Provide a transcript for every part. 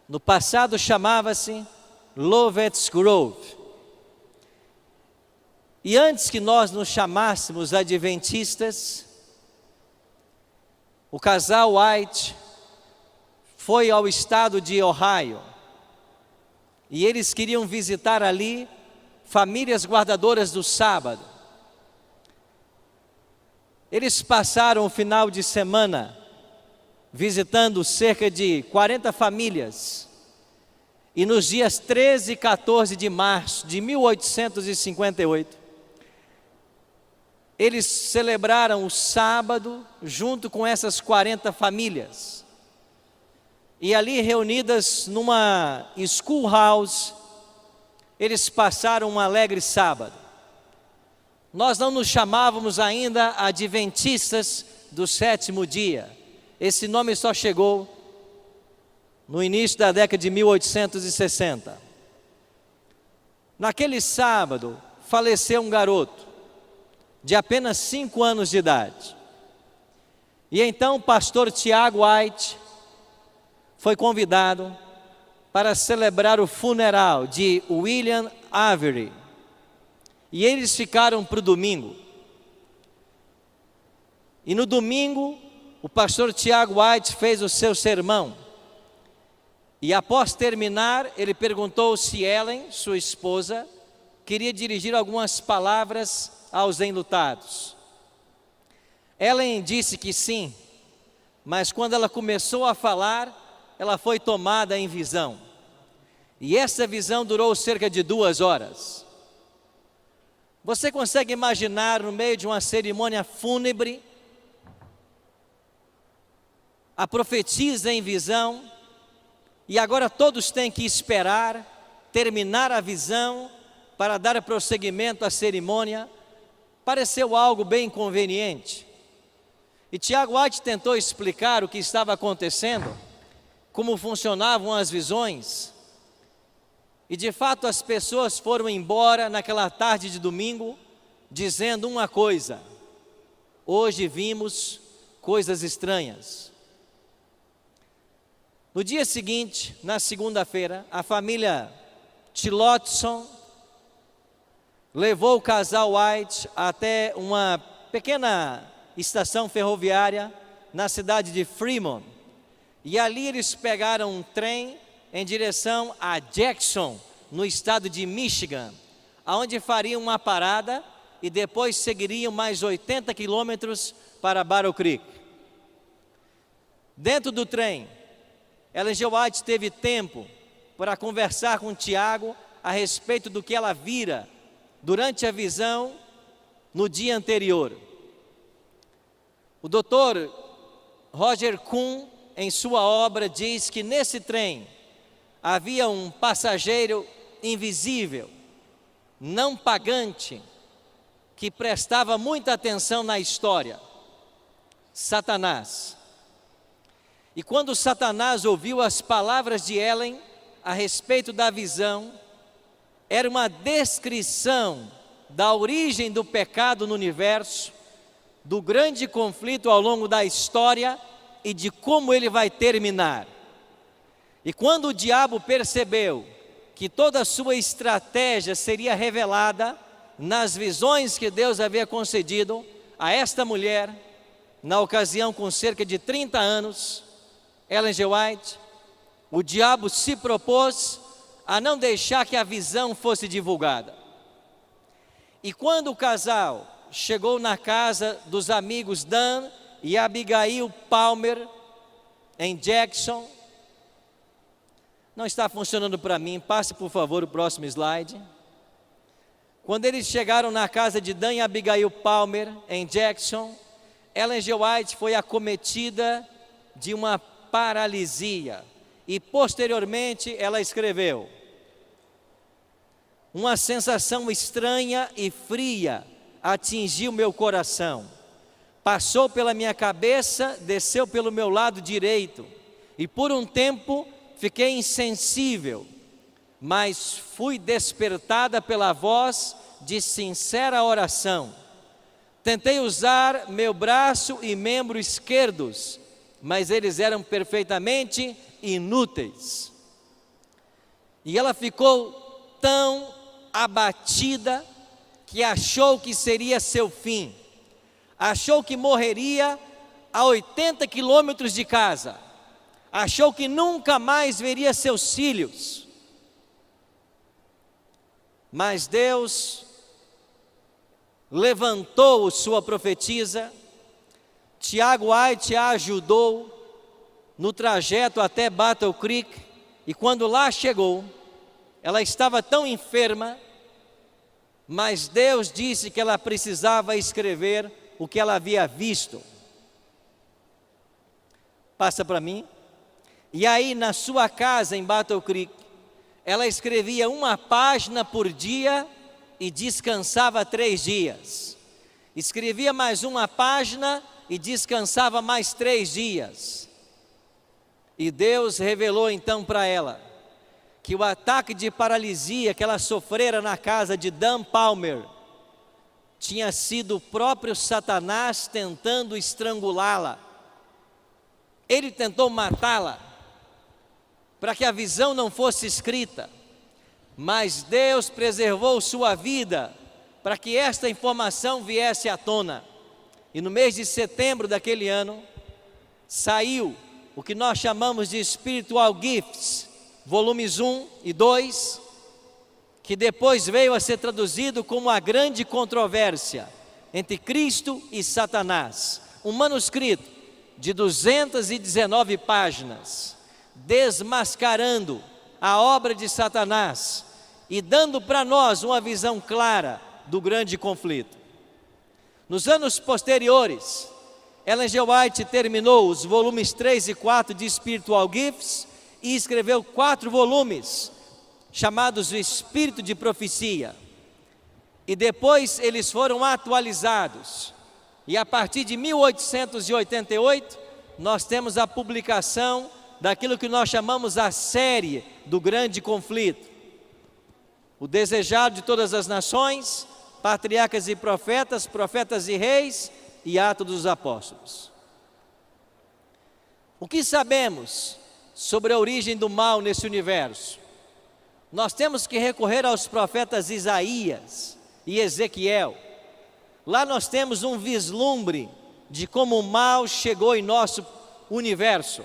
No passado chamava-se Lovet's Grove. E antes que nós nos chamássemos adventistas, o casal White foi ao estado de Ohio. E eles queriam visitar ali famílias guardadoras do sábado. Eles passaram o final de semana visitando cerca de 40 famílias. E nos dias 13 e 14 de março de 1858, eles celebraram o sábado junto com essas 40 famílias. E ali reunidas numa schoolhouse, eles passaram um alegre sábado. Nós não nos chamávamos ainda adventistas do sétimo dia. Esse nome só chegou no início da década de 1860. Naquele sábado, faleceu um garoto de apenas 5 anos de idade. E então o pastor Tiago White foi convidado para celebrar o funeral de William Avery. E eles ficaram para o domingo. E no domingo, o pastor Tiago White fez o seu sermão. E após terminar, ele perguntou se Ellen, sua esposa, queria dirigir algumas palavras aos enlutados. Ellen disse que sim, mas quando ela começou a falar, ela foi tomada em visão. E essa visão durou cerca de 2 horas. Você consegue imaginar no meio de uma cerimônia fúnebre, a profetisa em visão, e agora todos têm que esperar terminar a visão para dar prosseguimento à cerimônia? Pareceu algo bem inconveniente. E Tiago White tentou explicar o que estava acontecendo, como funcionavam as visões. E de fato as pessoas foram embora naquela tarde de domingo, dizendo uma coisa: hoje vimos coisas estranhas. No dia seguinte, na segunda-feira, a família Tillotson levou o casal White até uma pequena estação ferroviária na cidade de Fremont. E ali eles pegaram um trem em direção a Jackson, no estado de Michigan, aonde fariam uma parada e depois seguiriam mais 80 quilômetros para Battle Creek. Dentro do trem, Ellen G. White teve tempo para conversar com Tiago a respeito do que ela vira durante a visão no dia anterior. O Dr. Roger Kuhn, em sua obra, diz que nesse trem havia um passageiro invisível, não pagante, que prestava muita atenção na história: Satanás. E quando Satanás ouviu as palavras de Ellen a respeito da visão, era uma descrição da origem do pecado no universo, do grande conflito ao longo da história e de como ele vai terminar. E quando o diabo percebeu que toda a sua estratégia seria revelada nas visões que Deus havia concedido a esta mulher, na ocasião com cerca de 30 anos, Ellen G. White, o diabo se propôs a não deixar que a visão fosse divulgada. E quando o casal chegou na casa dos amigos Dan e Abigail Palmer, em Jackson, não está funcionando para mim, passe por favor o próximo slide. Quando eles chegaram na casa de Dan e Abigail Palmer, em Jackson, Ellen G. White foi acometida de uma paralisia. E posteriormente ela escreveu: uma sensação estranha e fria atingiu meu coração. Passou pela minha cabeça, desceu pelo meu lado direito. E por um tempo fiquei insensível, mas fui despertada pela voz de sincera oração. Tentei usar meu braço e membro esquerdos, mas eles eram perfeitamente inúteis. E ela ficou tão abatida que achou que seria seu fim. Achou que morreria a 80 quilômetros de casa. Achou que nunca mais veria seus filhos. Mas Deus levantou sua profetisa. Tiago White a ajudou no trajeto até Battle Creek. E quando lá chegou, ela estava tão enferma, mas Deus disse que ela precisava escrever o que ela havia visto. Passa para mim. E aí na sua casa em Battle Creek, ela escrevia uma página por dia e descansava 3 dias. Escrevia mais uma página e descansava mais 3 dias. E Deus revelou então para ela que o ataque de paralisia que ela sofrera na casa de Dan Palmer tinha sido o próprio Satanás tentando estrangulá-la. Ele tentou matá-la para que a visão não fosse escrita, mas Deus preservou sua vida para que esta informação viesse à tona. E no mês de setembro daquele ano, saiu o que nós chamamos de Spiritual Gifts, volumes 1 e 2, que depois veio a ser traduzido como A Grande Controvérsia entre Cristo e Satanás. Um manuscrito de 219 páginas, desmascarando a obra de Satanás e dando para nós uma visão clara do grande conflito. Nos anos posteriores, Ellen G. White terminou os volumes 3 e 4 de Spiritual Gifts e escreveu 4 volumes, chamados O Espírito de Profecia. E depois eles foram atualizados. E a partir de 1888, nós temos a publicação daquilo que nós chamamos a série do grande conflito. O Desejado de Todas as Nações, Patriarcas e Profetas, Profetas e Reis e Atos dos Apóstolos. O que sabemos sobre a origem do mal nesse universo? Nós temos que recorrer aos profetas Isaías e Ezequiel. Lá nós temos um vislumbre de como o mal chegou em nosso universo.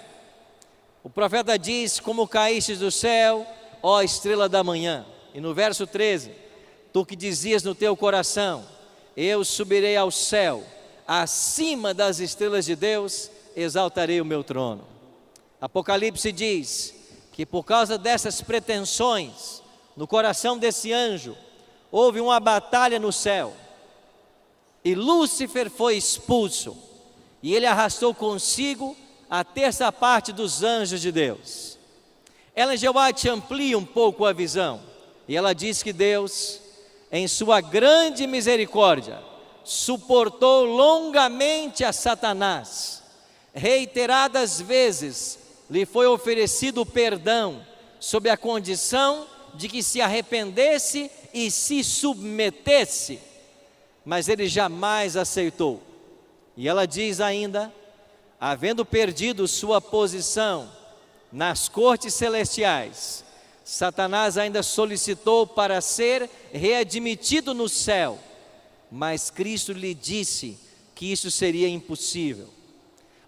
O profeta diz: como caíste do céu, ó estrela da manhã. E no verso 13, tu que dizias no teu coração: eu subirei ao céu, acima das estrelas de Deus, exaltarei o meu trono. Apocalipse diz que por causa dessas pretensões, no coração desse anjo, houve uma batalha no céu. E Lúcifer foi expulso, e ele arrastou consigo a terça parte dos anjos de Deus. Ellen G. White amplia um pouco a visão, e ela diz que Deus, em sua grande misericórdia, suportou longamente a Satanás. Reiteradas vezes lhe foi oferecido perdão, sob a condição de que se arrependesse e se submetesse, mas ele jamais aceitou. E ela diz ainda: havendo perdido sua posição nas cortes celestiais, Satanás ainda solicitou para ser readmitido no céu, mas Cristo lhe disse que isso seria impossível.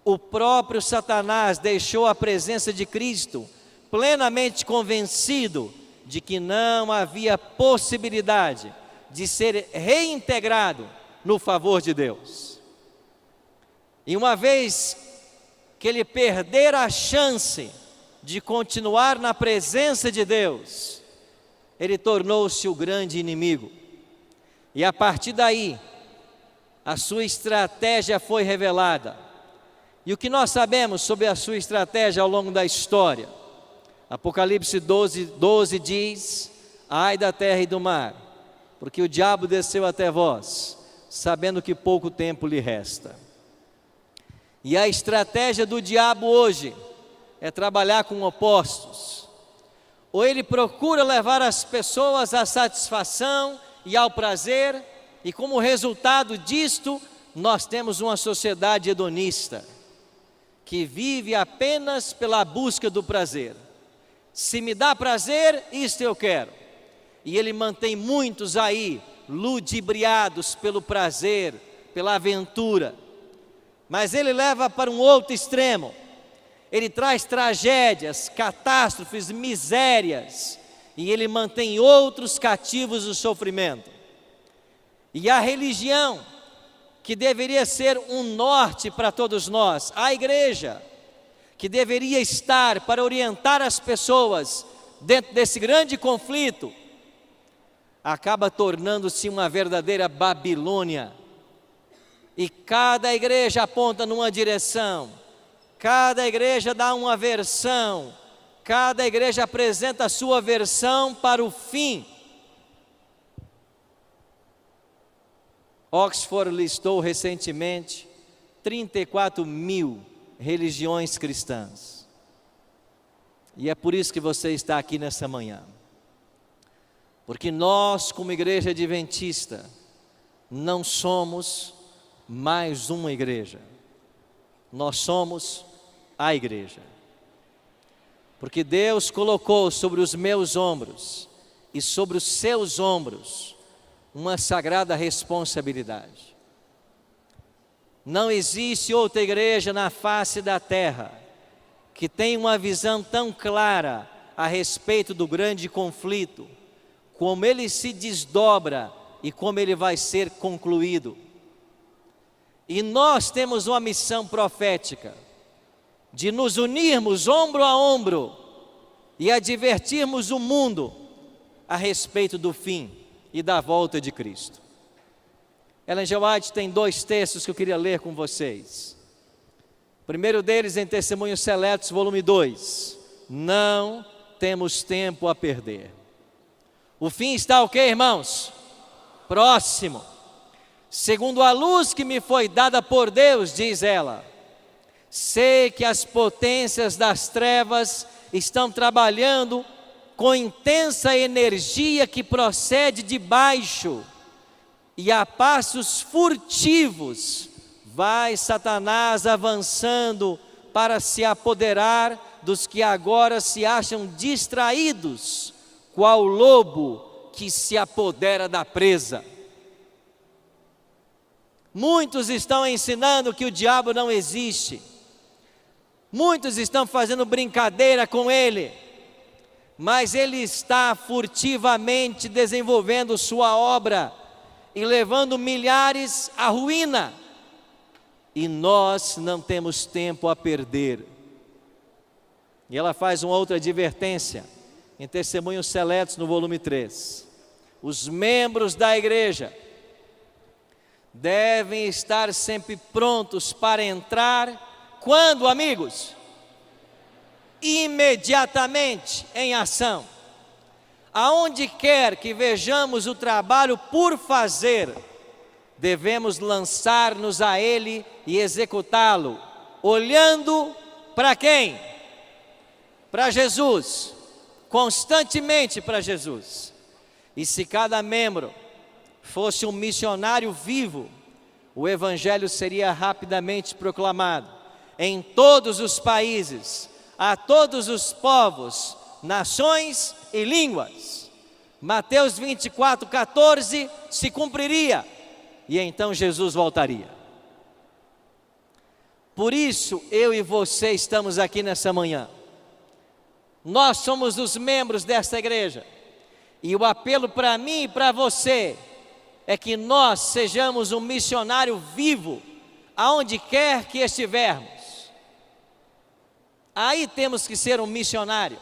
O próprio Satanás deixou a presença de Cristo, plenamente convencido de que não havia possibilidade de ser reintegrado no favor de Deus. E uma vez que ele perdera a chance de continuar na presença de Deus, ele tornou-se o grande inimigo. E a partir daí, a sua estratégia foi revelada. E o que nós sabemos sobre a sua estratégia ao longo da história? Apocalipse 12 diz: ai da terra e do mar, porque o diabo desceu até vós, sabendo que pouco tempo lhe resta. E a estratégia do diabo hoje é trabalhar com opostos. Ou ele procura levar as pessoas à satisfação e ao prazer, e como resultado disto, nós temos uma sociedade hedonista, que vive apenas pela busca do prazer. Se me dá prazer, isto eu quero. E ele mantém muitos aí, ludibriados pelo prazer, pela aventura. Mas ele leva para um outro extremo. Ele traz tragédias, catástrofes, misérias. E ele mantém outros cativos do sofrimento. E a religião, que deveria ser um norte para todos nós, a igreja, que deveria estar para orientar as pessoas dentro desse grande conflito, acaba tornando-se uma verdadeira Babilônia. E cada igreja aponta numa direção, cada igreja dá uma versão, cada igreja apresenta a sua versão para o fim. Oxford listou recentemente 34 mil religiões cristãs. E é por isso que você está aqui nessa manhã. Porque nós, como igreja adventista, não somos mais uma igreja. Nós somos a igreja. Porque Deus colocou sobre os meus ombros e sobre os seus ombros uma sagrada responsabilidade. Não existe outra igreja na face da terra que tenha uma visão tão clara a respeito do grande conflito, como ele se desdobra e como ele vai ser concluído. E nós temos uma missão profética de nos unirmos ombro a ombro e advertirmos o mundo a respeito do fim e da volta de Cristo. Ellen G. White tem 2 textos que eu queria ler com vocês. O primeiro deles em Testemunhos Seletos, volume 2. Não temos tempo a perder. O fim está o quê, irmãos? Próximo. Segundo a luz que me foi dada por Deus, diz ela, sei que as potências das trevas estão trabalhando com intensa energia que procede de baixo, e a passos furtivos vai Satanás avançando para se apoderar dos que agora se acham distraídos, qual lobo que se apodera da presa. Muitos estão ensinando que o diabo não existe, muitos estão fazendo brincadeira com ele, mas ele está furtivamente desenvolvendo sua obra e levando milhares à ruína, e nós não temos tempo a perder. E ela faz uma outra advertência em Testemunhos Seletos, no volume 3. Os membros da igreja devem estar sempre prontos para entrar, quando, amigos? Imediatamente em ação. Aonde quer que vejamos o trabalho por fazer, devemos lançar-nos a ele e executá-lo, olhando para quem? Para Jesus, constantemente para Jesus. E se cada membro fosse um missionário vivo, o evangelho seria rapidamente proclamado em todos os países, a todos os povos, nações e línguas. Mateus 24:14 se cumpriria, e então Jesus voltaria. Por isso eu e você estamos aqui nessa manhã. Nós somos os membros desta igreja, e o apelo para mim e para você é que nós sejamos um missionário vivo, aonde quer que estivermos. Aí temos que ser um missionário.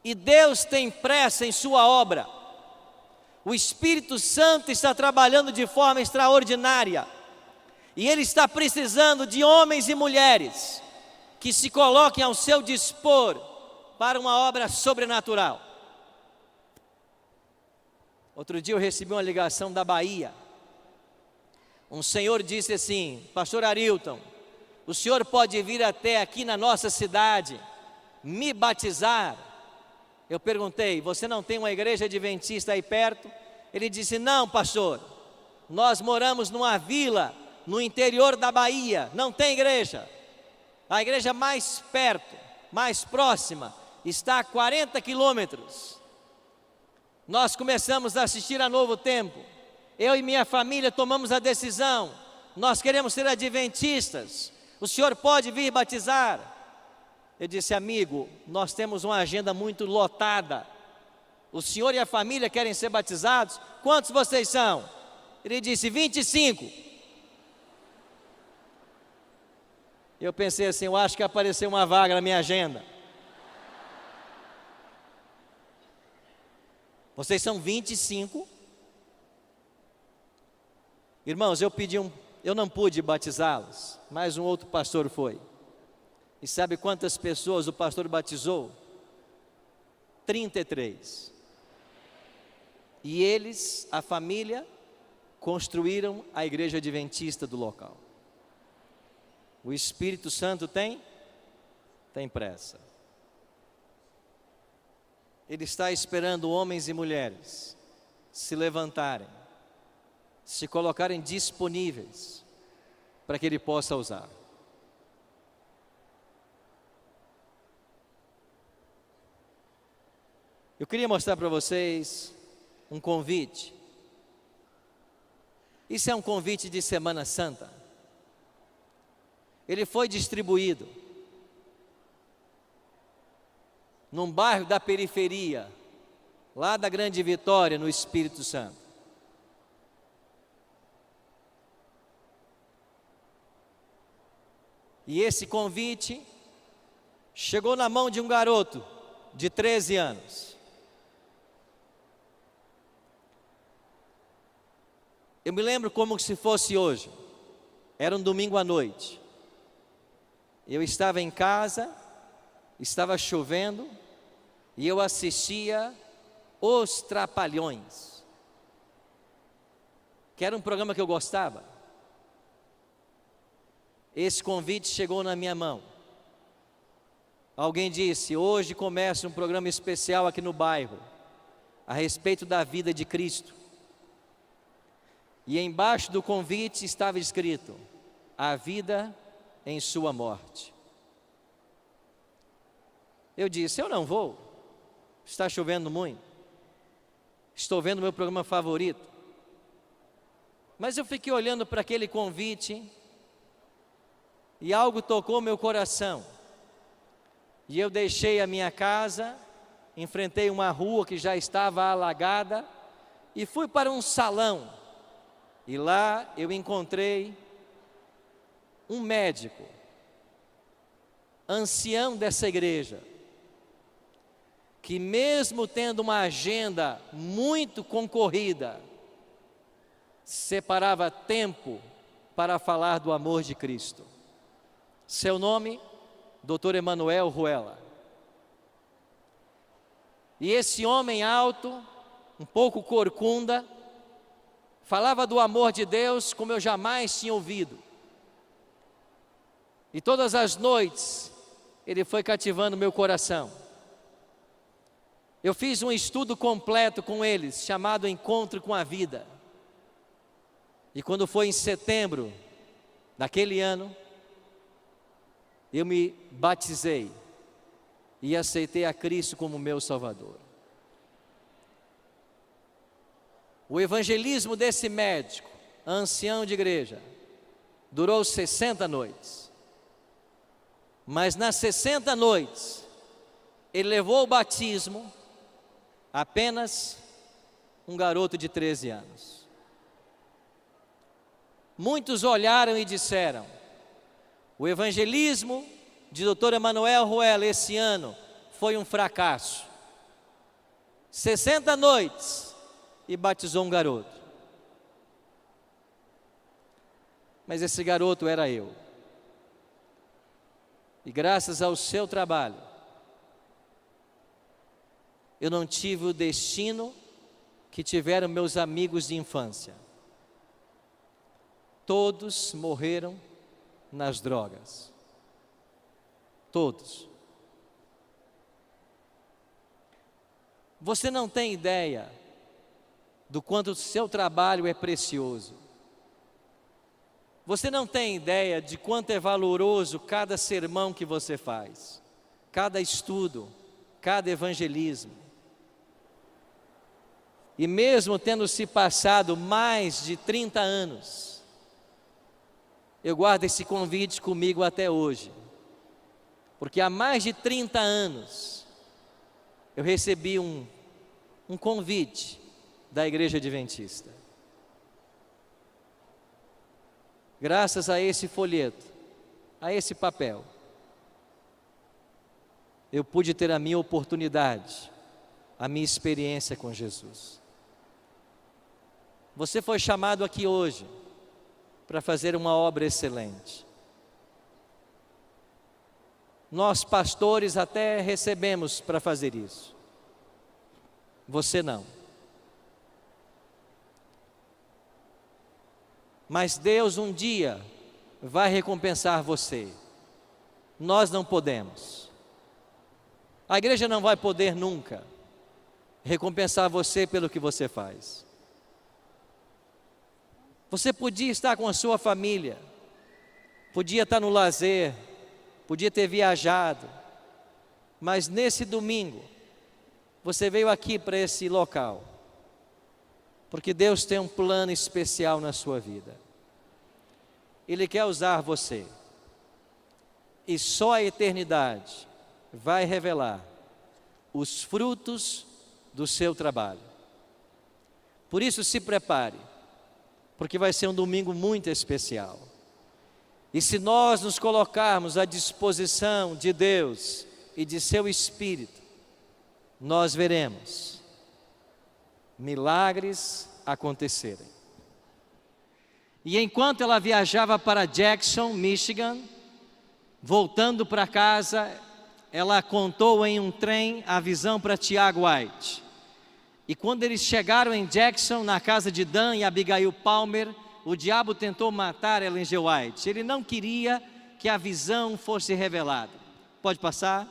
E Deus tem pressa em sua obra. O Espírito Santo está trabalhando de forma extraordinária. E Ele está precisando de homens e mulheres que se coloquem ao seu dispor para uma obra sobrenatural. Outro dia eu recebi uma ligação da Bahia. Um senhor disse assim: Pastor Arilton, o senhor pode vir até aqui na nossa cidade, me batizar? Eu perguntei: você não tem uma igreja adventista aí perto? Ele disse: não, pastor, nós moramos numa vila no interior da Bahia, não tem igreja. A igreja mais perto mais próxima está a 40 quilômetros. Nós começamos a assistir a Novo Tempo. Eu e minha família tomamos a decisão. Nós queremos ser adventistas. O senhor pode vir batizar? Eu disse: amigo, nós temos uma agenda muito lotada. O senhor e a família querem ser batizados? Quantos vocês são? Ele disse: 25. Eu pensei assim: eu acho que apareceu uma vaga na minha agenda. Vocês são 25? Irmãos, eu não pude batizá-los, mas um outro pastor foi. E sabe quantas pessoas o pastor batizou? 33. E eles, a família, construíram a igreja adventista do local. O Espírito Santo tem pressa. Ele está esperando homens e mulheres se levantarem, se colocarem disponíveis para que Ele possa usar. Eu queria mostrar para vocês um convite. Isso é um convite de Semana Santa. Ele foi distribuído num bairro da periferia, lá da Grande Vitória, no Espírito Santo. E esse convite chegou na mão de um garoto de 13 anos. Eu me lembro como se fosse hoje. Era um domingo à noite. Eu estava em casa, estava chovendo, e eu assistia Os Trapalhões, que era um programa que eu gostava. Esse convite chegou na minha mão. Alguém disse: hoje começa um programa especial aqui no bairro, a respeito da vida de Cristo. E embaixo do convite estava escrito: a vida em sua morte. Eu disse: eu não vou, está chovendo muito, estou vendo meu programa favorito. Mas eu fiquei olhando para aquele convite e algo tocou meu coração. E eu deixei a minha casa, enfrentei uma rua que já estava alagada e fui para um salão. E lá eu encontrei um médico, ancião dessa igreja, que mesmo tendo uma agenda muito concorrida, separava tempo para falar do amor de Cristo. Seu nome, Dr. Emanuel Ruela. E esse homem alto, um pouco corcunda, falava do amor de Deus como eu jamais tinha ouvido. E todas as noites ele foi cativando meu coração. Eu fiz um estudo completo com eles, chamado Encontro com a Vida. E quando foi em setembro daquele ano, eu me batizei e aceitei a Cristo como meu Salvador. O evangelismo desse médico, ancião de igreja, durou 60 noites. Mas nas 60 noites, ele levou o batismo apenas um garoto de 13 anos. Muitos olharam e disseram: o evangelismo de Dr. Emanuel Ruela esse ano foi um fracasso. 60 noites e batizou um garoto. Mas esse garoto era eu. E graças ao seu trabalho, eu não tive o destino que tiveram meus amigos de infância. Todos morreram nas drogas. Todos. Você não tem ideia do quanto o seu trabalho é precioso. Você não tem ideia de quanto é valoroso cada sermão que você faz. cada estudo, cada evangelismo. E mesmo tendo se passado mais de 30 anos, eu guardo esse convite comigo até hoje, porque há mais de 30 anos eu recebi um convite da Igreja Adventista. Graças a esse folheto, a esse papel, eu pude ter a minha oportunidade, a minha experiência com Jesus. Você foi chamado aqui hoje para fazer uma obra excelente. Nós, pastores, até recebemos para fazer isso. Você não. Mas Deus um dia vai recompensar você. Nós não podemos. A igreja não vai poder nunca recompensar você pelo que você faz. Você podia estar com a sua família, podia estar no lazer, podia ter viajado, mas nesse domingo, você veio aqui para esse local, porque Deus tem um plano especial na sua vida. Ele quer usar você, e só a eternidade vai revelar os frutos do seu trabalho. Por isso, se prepare, porque vai ser um domingo muito especial. E se nós nos colocarmos à disposição de Deus e de seu Espírito, nós veremos milagres acontecerem. E enquanto ela viajava para Jackson, Michigan, voltando para casa, ela contou em um trem a visão para Tiago White. E quando eles chegaram em Jackson, na casa de Dan e Abigail Palmer, o diabo tentou matar Ellen G. White. Ele não queria que a visão fosse revelada. Pode passar?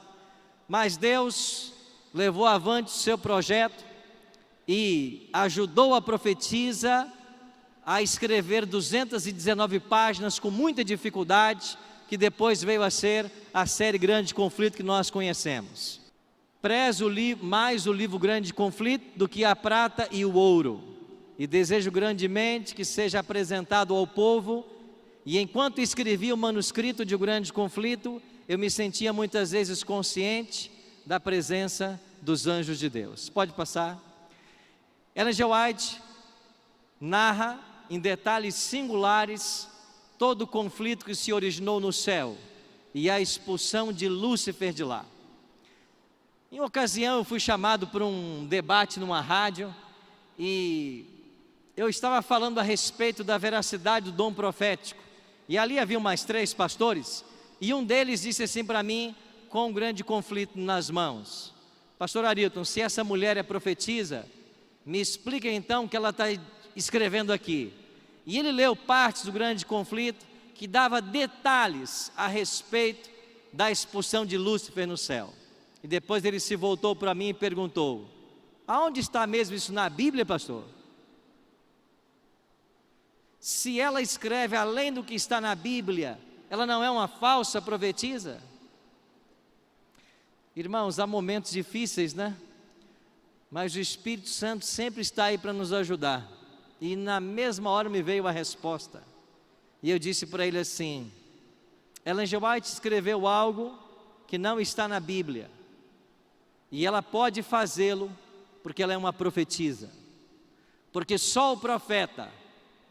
Mas Deus levou avante o seu projeto e ajudou a profetisa a escrever 219 páginas com muita dificuldade, que depois veio a ser a série Grande Conflito que nós conhecemos. Prezo mais o livro Grande Conflito do que a prata e o ouro, e desejo grandemente que seja apresentado ao povo. E enquanto escrevia o manuscrito de O Grande Conflito, eu me sentia muitas vezes consciente da presença dos anjos de Deus. Pode passar. Ellen G. White narra em detalhes singulares todo o conflito que se originou no céu e a expulsão de Lúcifer de lá. Em ocasião eu fui chamado para um debate numa rádio e eu estava falando a respeito da veracidade do dom profético. E ali havia mais 3 pastores e um deles disse assim para mim, com um grande conflito nas mãos: Pastor Arilton, se essa mulher é profetisa, me explica então o que ela está escrevendo aqui. E ele leu partes do Grande Conflito que dava detalhes a respeito da expulsão de Lúcifer no céu. E depois ele se voltou para mim e perguntou: aonde está mesmo isso na Bíblia, pastor? Se ela escreve além do que está na Bíblia, ela não é uma falsa profetisa? Irmãos, há momentos difíceis, né? Mas o Espírito Santo sempre está aí para nos ajudar. E na mesma hora me veio a resposta. E eu disse para ele assim: Ellen G. White escreveu algo que não está na Bíblia. E ela pode fazê-lo porque ela é uma profetisa. Porque só o profeta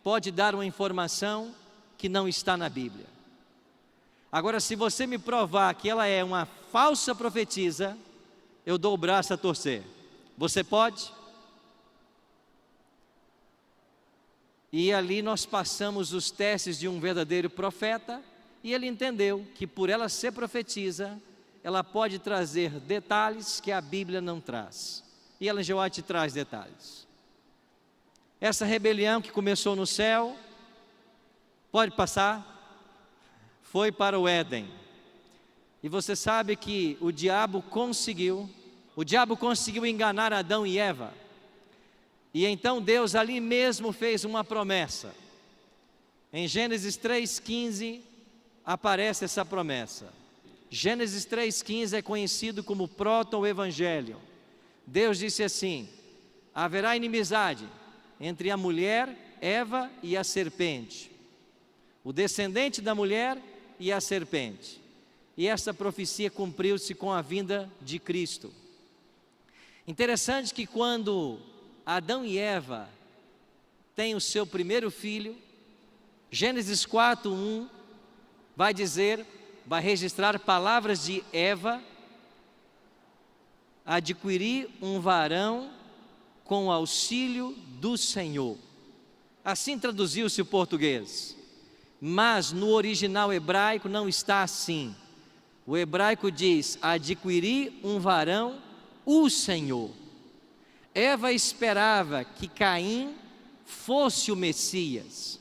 pode dar uma informação que não está na Bíblia. Agora, se você me provar que ela é uma falsa profetisa, eu dou o braço a torcer. Você pode? E ali nós passamos os testes de um verdadeiro profeta, e ele entendeu que por ela ser profetisa, ela pode trazer detalhes que a Bíblia não traz. E Ellen G. White traz detalhes. Essa rebelião que começou no céu, pode passar, foi para o Éden. E você sabe que o diabo conseguiu enganar Adão e Eva. E então Deus ali mesmo fez uma promessa. Em Gênesis 3,15 aparece essa promessa: Gênesis 3,15 é conhecido como proto-evangelho. Deus disse assim: haverá inimizade entre a mulher, Eva, e a serpente, o descendente da mulher e a serpente. E essa profecia cumpriu-se com a vinda de Cristo. Interessante que quando Adão e Eva têm o seu primeiro filho, Gênesis 4:1 vai dizer, vai registrar palavras de Eva: adquiri um varão com o auxílio do Senhor. Assim traduziu-se o português, mas no original hebraico não está assim. O hebraico diz: adquiri um varão, o Senhor. Eva esperava que Caim fosse o Messias,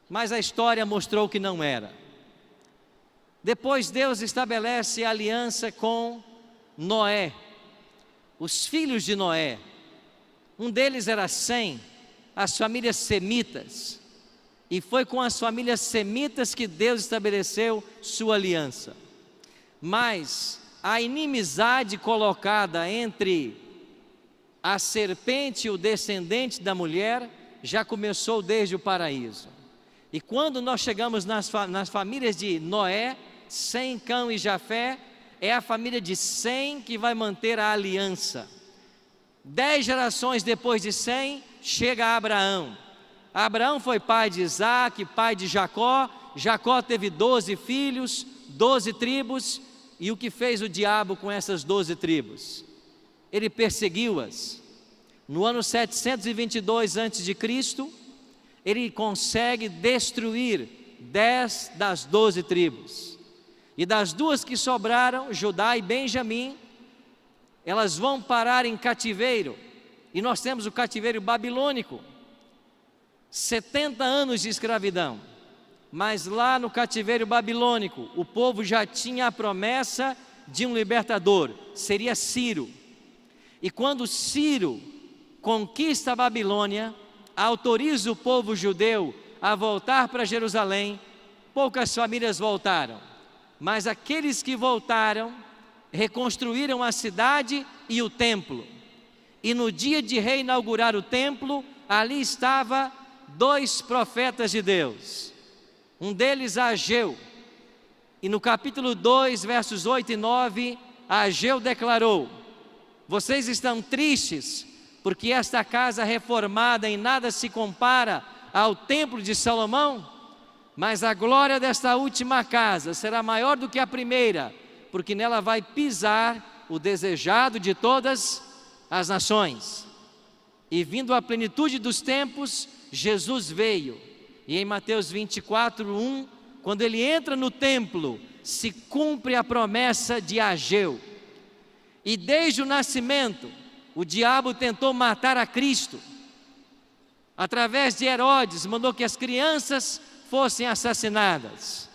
mas a história mostrou que não era. Depois Deus estabelece aliança com Noé, os filhos de Noé. Um deles era Sem, as famílias semitas. E foi com as famílias semitas que Deus estabeleceu sua aliança. Mas a inimizade colocada entre a serpente e o descendente da mulher já começou desde o paraíso. E quando nós chegamos nas famílias de Noé, Sem, Cão e Jafé, é a família de Sem que vai manter a aliança. 10 gerações depois de Sem, chega Abraão. Abraão foi pai de Isaac, pai de Jacó. Jacó teve 12 filhos, 12 tribos. E o que fez o diabo com essas 12 tribos? Ele perseguiu-as. No ano 722 a.C., ele consegue destruir 10 das 12 tribos. E das duas que sobraram, Judá e Benjamim, elas vão parar em cativeiro. E nós temos o cativeiro babilônico, 70 anos de escravidão. Mas lá no cativeiro babilônico, o povo já tinha a promessa de um libertador, seria Ciro. E quando Ciro conquista a Babilônia, autoriza o povo judeu a voltar para Jerusalém, poucas famílias voltaram. Mas aqueles que voltaram, reconstruíram a cidade e o templo. E no dia de reinaugurar o templo, ali estava 2 profetas de Deus. Um deles, Ageu. E no capítulo 2, versos 8 e 9, Ageu declarou: vocês estão tristes, porque esta casa reformada em nada se compara ao templo de Salomão, mas a glória desta última casa será maior do que a primeira, porque nela vai pisar o desejado de todas as nações. E vindo à plenitude dos tempos, Jesus veio. E em Mateus 24:1, quando ele entra no templo, se cumpre a promessa de Ageu. E desde o nascimento, o diabo tentou matar a Cristo. Através de Herodes, mandou que as crianças fossem assassinadas.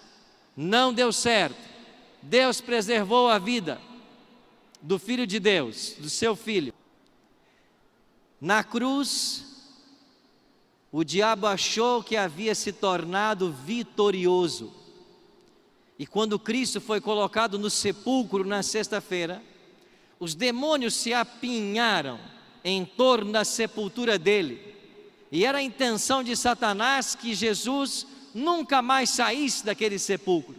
Não deu certo. Deus preservou a vida do Filho de Deus, do seu Filho. Na cruz, o diabo achou que havia se tornado vitorioso. E quando Cristo foi colocado no sepulcro na sexta-feira, os demônios se apinharam em torno da sepultura dele. E era a intenção de Satanás que Jesus nunca mais saísse daquele sepulcro.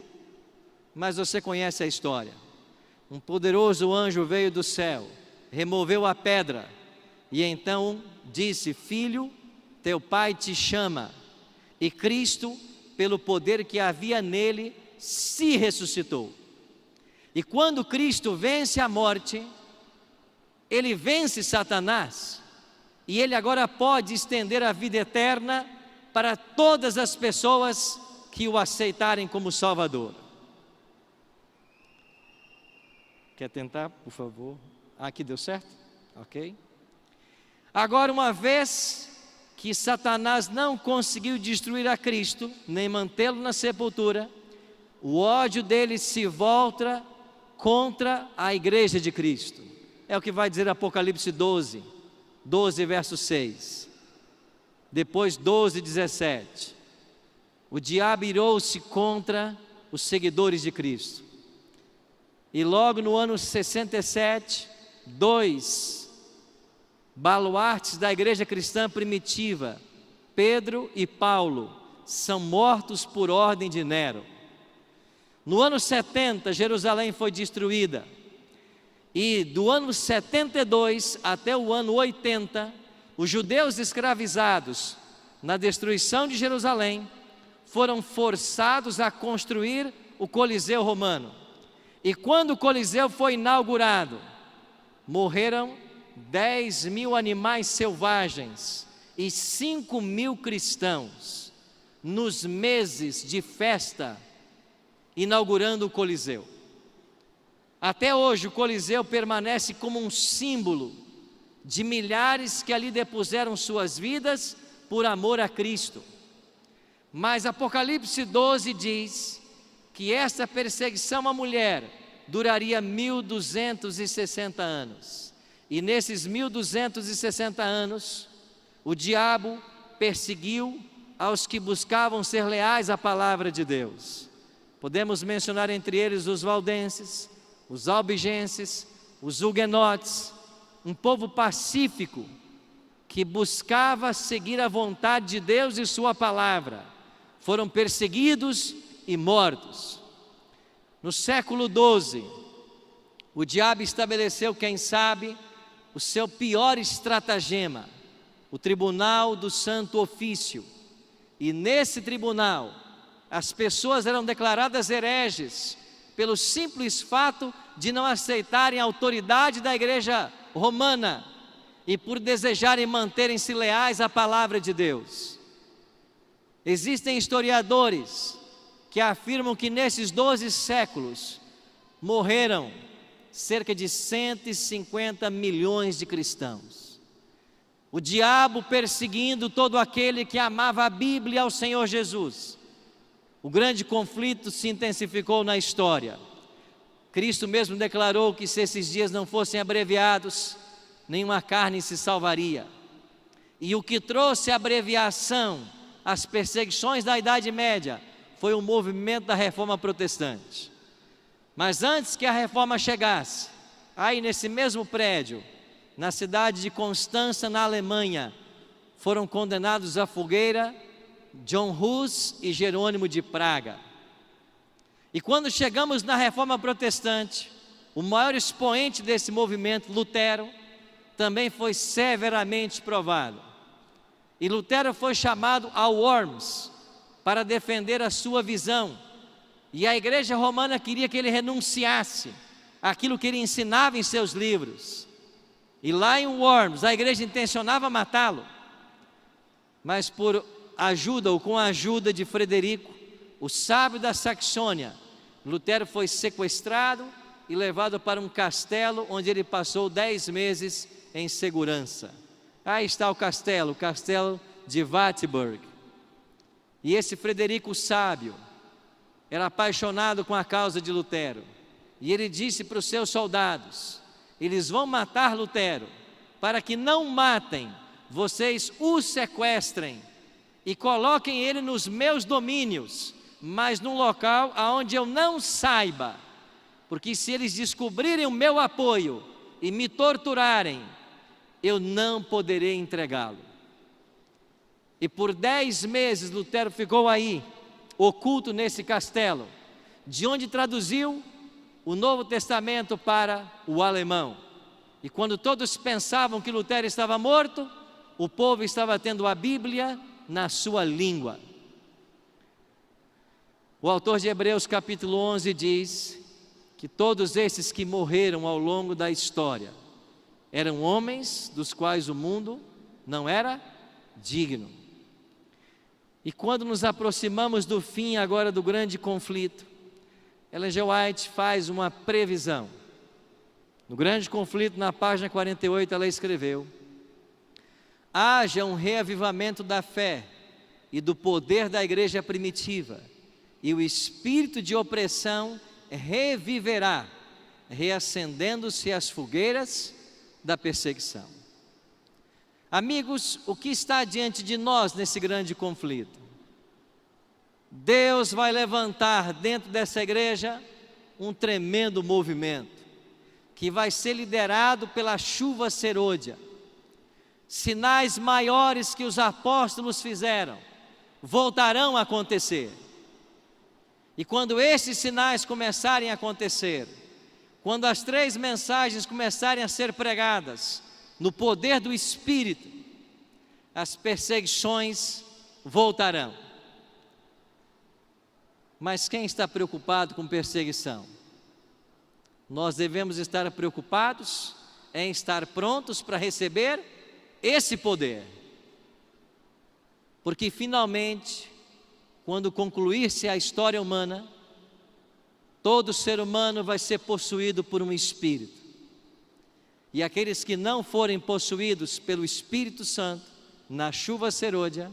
Mas você conhece a história. Um poderoso anjo veio do céu, removeu a pedra e então disse: filho, teu pai te chama. E Cristo, pelo poder que havia nele, se ressuscitou. E quando Cristo vence a morte, ele vence Satanás. E ele agora pode estender a vida eterna para todas as pessoas que o aceitarem como Salvador. Quer tentar, por favor? Aqui deu certo? Ok. Agora, uma vez que Satanás não conseguiu destruir a Cristo, nem mantê-lo na sepultura, o ódio dele se volta contra a igreja de Cristo. É o que vai dizer Apocalipse 12, verso 6. Depois 12, 17. O diabo irou-se contra os seguidores de Cristo. E logo no ano 67, 2 baluartes da igreja cristã primitiva, Pedro e Paulo, são mortos por ordem de Nero. No ano 70, Jerusalém foi destruída. E do ano 72 até o ano 80, os judeus escravizados na destruição de Jerusalém foram forçados a construir o Coliseu Romano. E quando o Coliseu foi inaugurado, morreram 10.000 animais selvagens e 5.000 cristãos nos meses de festa inaugurando o Coliseu. Até hoje o Coliseu permanece como um símbolo de milhares que ali depuseram suas vidas por amor a Cristo. Mas Apocalipse 12 diz que esta perseguição à mulher duraria 1260 anos. E nesses 1260 anos, o diabo perseguiu aos que buscavam ser leais à palavra de Deus. Podemos mencionar entre eles os valdenses, os albigenses, os huguenotes, um povo pacífico que buscava seguir a vontade de Deus e sua palavra. Foram perseguidos e mortos. No século XII, o diabo estabeleceu, quem sabe, o seu pior estratagema, o Tribunal do Santo Ofício. E nesse tribunal, as pessoas eram declaradas hereges pelo simples fato de não aceitarem a autoridade da igreja romana e por desejarem manterem-se leais à palavra de Deus. Existem historiadores que afirmam que nesses 12 séculos morreram cerca de 150 milhões de cristãos. O diabo perseguindo todo aquele que amava a Bíblia e ao Senhor Jesus. O grande conflito se intensificou na história. Cristo mesmo declarou que se esses dias não fossem abreviados, nenhuma carne se salvaria. E o que trouxe a abreviação, as perseguições da Idade Média, foi o movimento da Reforma Protestante. Mas antes que a Reforma chegasse, aí nesse mesmo prédio, na cidade de Constança, na Alemanha, foram condenados à fogueira John Hus e Jerônimo de Praga. E quando chegamos na Reforma Protestante, o maior expoente desse movimento, Lutero, também foi severamente provado. E Lutero foi chamado a Worms para defender a sua visão. E a igreja romana queria que ele renunciasse àquilo que ele ensinava em seus livros. E lá em Worms, a igreja intencionava matá-lo. Mas por ajuda ou com a ajuda de Frederico, o sábio da Saxônia, Lutero foi sequestrado e levado para um castelo onde ele passou 10 meses em segurança. Aí está o castelo de Wartburg. E esse Frederico sábio era apaixonado com a causa de Lutero. E ele disse para os seus soldados: eles vão matar Lutero, para que não matem, vocês o sequestrem e coloquem ele nos meus domínios, mas num local aonde eu não saiba, porque se eles descobrirem o meu apoio e me torturarem, eu não poderei entregá-lo. E por 10 meses Lutero ficou aí, oculto nesse castelo, de onde traduziu o Novo Testamento para o alemão. E quando todos pensavam que Lutero estava morto, o povo estava tendo a Bíblia na sua língua. O autor de Hebreus capítulo 11 diz que todos esses que morreram ao longo da história eram homens dos quais o mundo não era digno. E quando nos aproximamos do fim agora do grande conflito, Ellen G. White faz uma previsão. No grande conflito, na página 48, ela escreveu: haja um reavivamento da fé e do poder da igreja primitiva, e o espírito de opressão reviverá, reacendendo-se as fogueiras da perseguição. Amigos, o que está diante de nós nesse grande conflito? Deus vai levantar dentro dessa igreja um tremendo movimento, que vai ser liderado pela chuva serôdia. Sinais maiores que os apóstolos fizeram voltarão a acontecer. E quando esses sinais começarem a acontecer, quando as 3 mensagens começarem a ser pregadas no poder do Espírito, as perseguições voltarão. Mas quem está preocupado com perseguição? Nós devemos estar preocupados em estar prontos para receber esse poder. Porque finalmente, quando concluir-se a história humana, todo ser humano vai ser possuído por um Espírito. E aqueles que não forem possuídos pelo Espírito Santo, na chuva serôdia,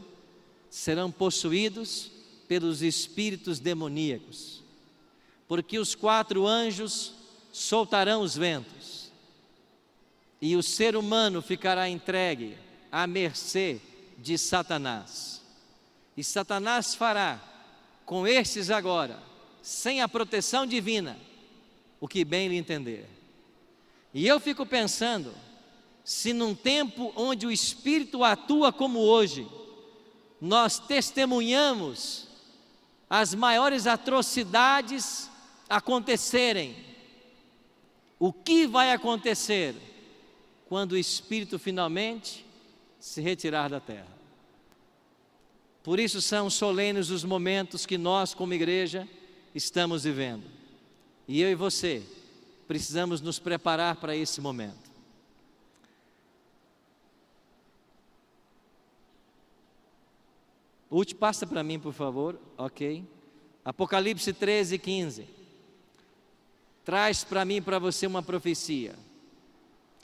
serão possuídos pelos espíritos demoníacos. Porque os 4 anjos soltarão os ventos, e o ser humano ficará entregue à mercê de Satanás. E Satanás fará com estes agora, sem a proteção divina, o que bem lhe entender. E eu fico pensando, se num tempo onde o Espírito atua como hoje, nós testemunhamos as maiores atrocidades acontecerem, o que vai acontecer quando o Espírito finalmente se retirar da terra? Por isso são solenes os momentos que nós, como igreja, estamos vivendo. E eu e você precisamos nos preparar para esse momento. Último, passa para mim, por favor. Ok. Apocalipse 13, 15. Traz para mim e para você uma profecia.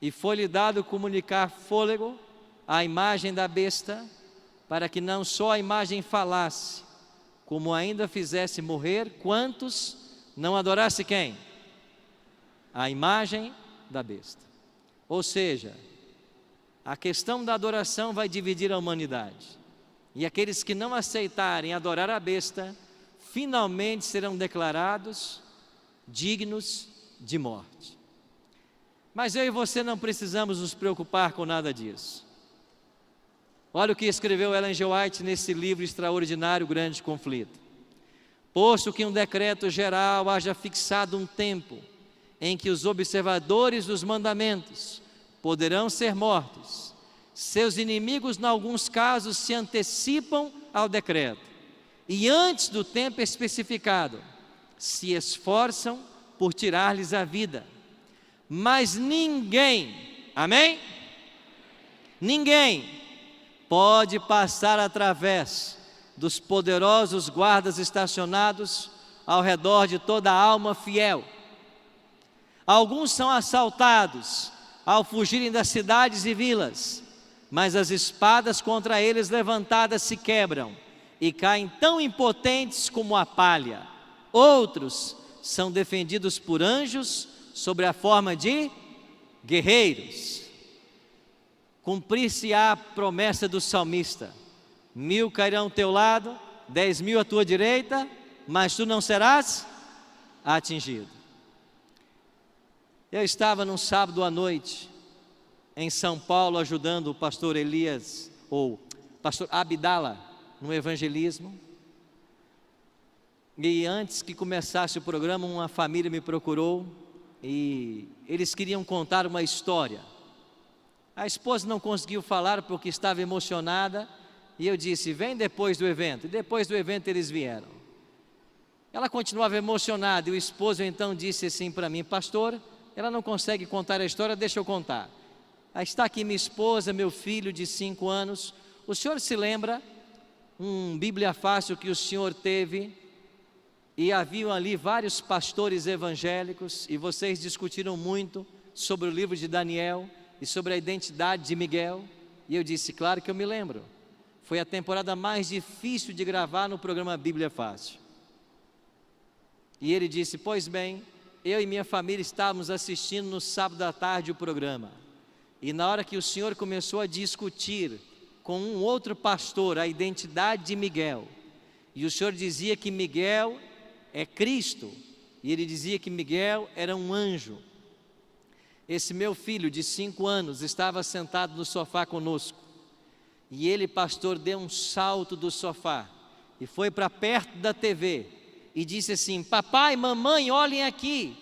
E foi-lhe dado comunicar fôlego à imagem da besta, para que não só a imagem falasse, como ainda fizesse morrer quantos não adorasse quem? A imagem da besta. Ou seja, a questão da adoração vai dividir a humanidade. E aqueles que não aceitarem adorar a besta, finalmente serão declarados dignos de morte. Mas eu e você não precisamos nos preocupar com nada disso. Olha o que escreveu Ellen G. White nesse livro extraordinário, Grande Conflito. Posto que um decreto geral haja fixado um tempo em que os observadores dos mandamentos poderão ser mortos, seus inimigos, em alguns casos, se antecipam ao decreto e antes do tempo especificado, se esforçam por tirar-lhes a vida. Mas ninguém, amém? Ninguém pode passar através dos poderosos guardas estacionados ao redor de toda alma fiel. Alguns são assaltados ao fugirem das cidades e vilas, mas as espadas contra eles levantadas se quebram e caem tão impotentes como a palha. Outros são defendidos por anjos sobre a forma de guerreiros. Cumprir-se-á a promessa do salmista: 1000 cairão ao teu lado, 10.000 à tua direita, mas tu não serás atingido. Eu estava num sábado à noite em São Paulo ajudando o pastor Elias, ou pastor Abdala, no evangelismo. E antes que começasse o programa, uma família me procurou e eles queriam contar uma história. A esposa não conseguiu falar porque estava emocionada, e eu disse: vem depois do evento. E depois do evento eles vieram. Ela continuava emocionada, e o esposo então disse assim para mim: pastor, ela não consegue contar a história, deixa eu contar. Está aqui minha esposa, meu filho de 5 anos. O senhor se lembra um Bíblia Fácil que o senhor teve, e haviam ali vários pastores evangélicos, e vocês discutiram muito sobre o livro de Daniel e sobre a identidade de Miguel? E eu disse: claro que eu me lembro. Foi a temporada mais difícil de gravar no programa Bíblia Fácil. E ele disse: pois bem, eu e minha família estávamos assistindo no sábado à tarde o programa, e na hora que o senhor começou a discutir com um outro pastor a identidade de Miguel, e o senhor dizia que Miguel é Cristo, e ele dizia que Miguel era um anjo. Esse meu filho de 5 anos estava sentado no sofá conosco, e ele, pastor, deu um salto do sofá e foi para perto da TV e disse assim: papai, mamãe, olhem aqui.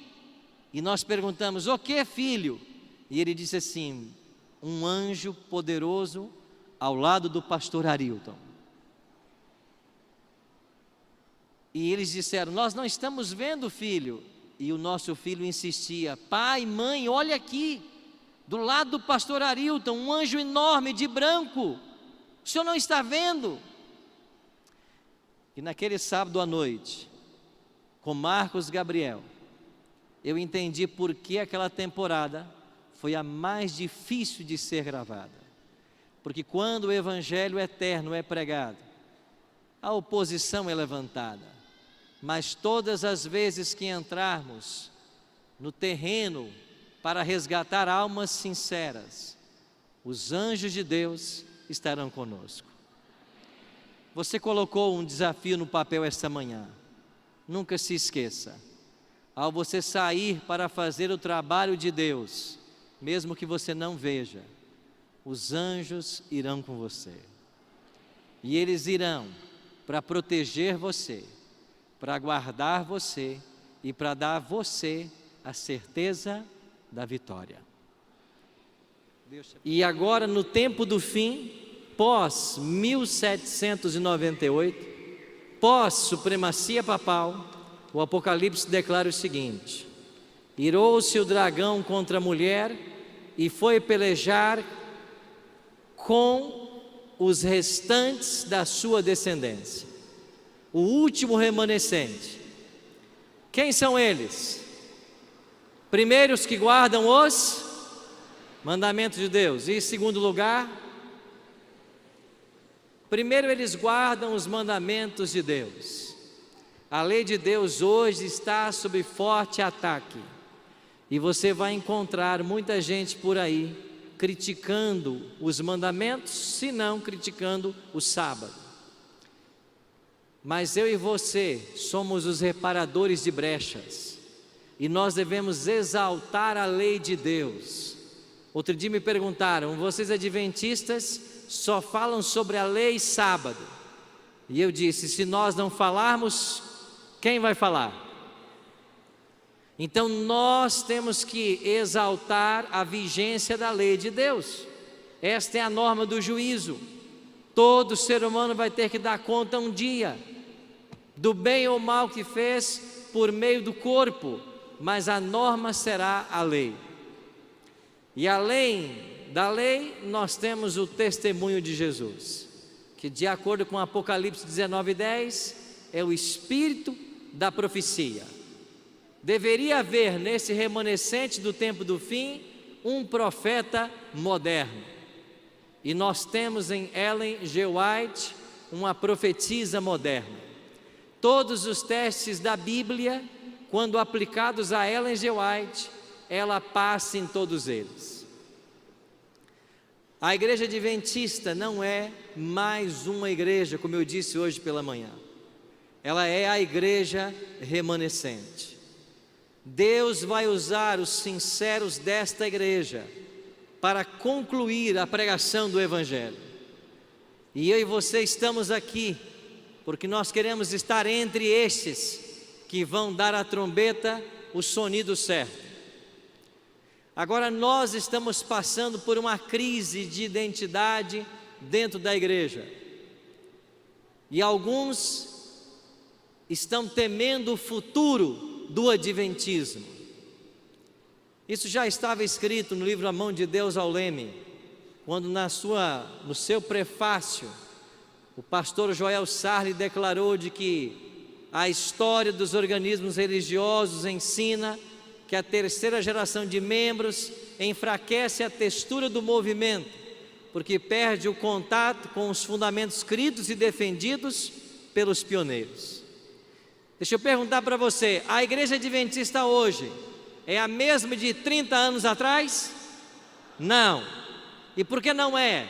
E nós perguntamos: o que, filho? E ele disse assim: um anjo poderoso ao lado do pastor Arilton. E eles disseram: nós não estamos vendo, filho. E o nosso filho insistia: pai, mãe, olha aqui, do lado do pastor Arilton, um anjo enorme de branco, o senhor não está vendo? E naquele sábado à noite, com Marcos Gabriel, eu entendi por que aquela temporada foi a mais difícil de ser gravada. Porque quando o evangelho eterno é pregado, a oposição é levantada. Mas todas as vezes que entrarmos no terreno para resgatar almas sinceras, os anjos de Deus estarão conosco. Você colocou um desafio no papel esta manhã. Nunca se esqueça: ao você sair para fazer o trabalho de Deus, mesmo que você não veja, os anjos irão com você. E eles irão para proteger você, para guardar você e para dar a você a certeza da vitória. E agora, no tempo do fim, pós 1798, pós supremacia papal, o Apocalipse declara o seguinte: irou-se o dragão contra a mulher e foi pelejar com os restantes da sua descendência, o último remanescente. Quem são eles? Primeiro, os que guardam os mandamentos de Deus. E em segundo lugar, primeiro eles guardam os mandamentos de Deus. A lei de Deus hoje está sob forte ataque, e você vai encontrar muita gente por aí criticando os mandamentos, se não criticando o sábado. Mas eu e você somos os reparadores de brechas, e nós devemos exaltar a lei de Deus. Outro dia me perguntaram: vocês adventistas só falam sobre a lei sábado? E eu disse: se nós não falarmos, quem vai falar? Então nós temos que exaltar a vigência da lei de Deus. Esta é a norma do juízo. Todo ser humano vai ter que dar conta um dia do bem ou mal que fez por meio do corpo, mas a norma será a lei. E além da lei, nós temos o testemunho de Jesus, que de acordo com Apocalipse 19:10, é o espírito da profecia. Deveria haver nesse remanescente do tempo do fim um profeta moderno, e nós temos em Ellen G. White uma profetisa moderna. Todos os testes da Bíblia, quando aplicados a Ellen G. White, ela passa em todos eles. A igreja adventista não é mais uma igreja, como eu disse hoje pela manhã. Ela é a igreja remanescente. Deus vai usar os sinceros desta igreja para concluir a pregação do Evangelho. E eu e você estamos aqui porque nós queremos estar entre estes que vão dar à trombeta o sonido certo. Agora nós estamos passando por uma crise de identidade dentro da igreja, e alguns estão temendo o futuro do adventismo. Isso já estava escrito no livro A Mão de Deus ao Leme, quando no seu prefácio o pastor Joel Sarli declarou de que a história dos organismos religiosos ensina que a terceira geração de membros enfraquece a textura do movimento, porque perde o contato com os fundamentos escritos e defendidos pelos pioneiros. Deixa eu perguntar para você: a igreja adventista hoje é a mesma de 30 anos atrás? Não. E por que não é?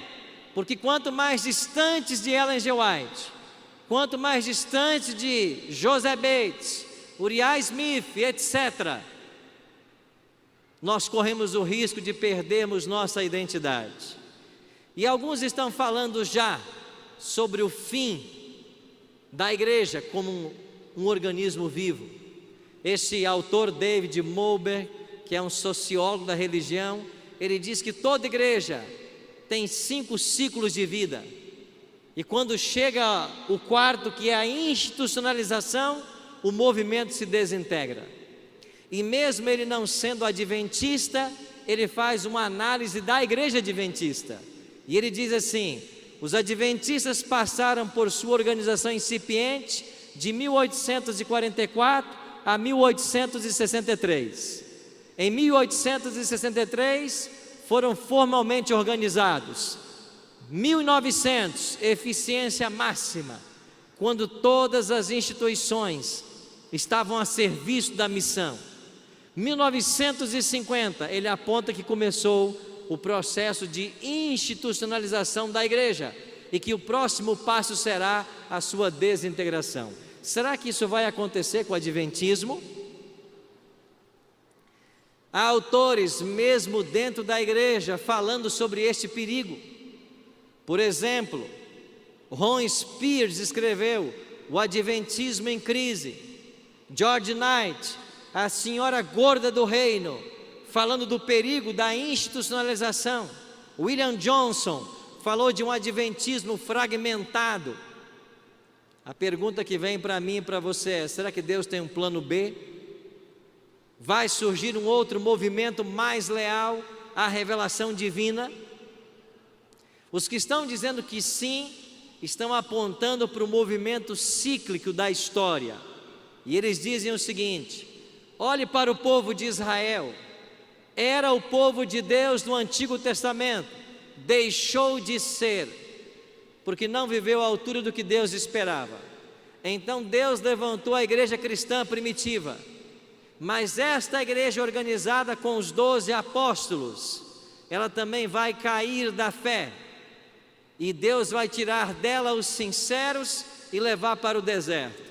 Porque quanto mais distantes de Ellen G. White, quanto mais distantes de José Bates, Uriah Smith, etc., nós corremos o risco de perdermos nossa identidade. E alguns estão falando já sobre o fim da igreja como um organismo vivo. Este autor David Mulber, que é um sociólogo da religião, ele diz que toda igreja tem 5 ciclos de vida. E quando chega o quarto, que é a institucionalização, o movimento se desintegra. E mesmo ele não sendo adventista, ele faz uma análise da igreja adventista. E ele diz assim: os adventistas passaram por sua organização incipiente de 1844 a 1863. Em 1863 foram formalmente organizados. 1900, eficiência máxima, quando todas as instituições estavam a serviço da missão. 1950, ele aponta que começou o processo de institucionalização da igreja e que o próximo passo será a sua desintegração. Será que isso vai acontecer com o adventismo? Há autores, mesmo dentro da igreja, falando sobre este perigo. Por exemplo, Ron Spears escreveu O Adventismo em Crise. George Knight, a senhora gorda do reino, falando do perigo da institucionalização. William Johnson falou de um adventismo fragmentado. A pergunta que vem para mim e para você é: será que Deus tem um plano B? Vai surgir um outro movimento mais leal à revelação divina? Os que estão dizendo que sim, estão apontando para o movimento cíclico da história. E eles dizem o seguinte: olhe para o povo de Israel, era o povo de Deus no Antigo Testamento, deixou de ser, porque não viveu à altura do que Deus esperava. Então Deus levantou a igreja cristã primitiva, mas esta igreja organizada com os 12 apóstolos, ela também vai cair da fé, e Deus vai tirar dela os sinceros e levar para o deserto.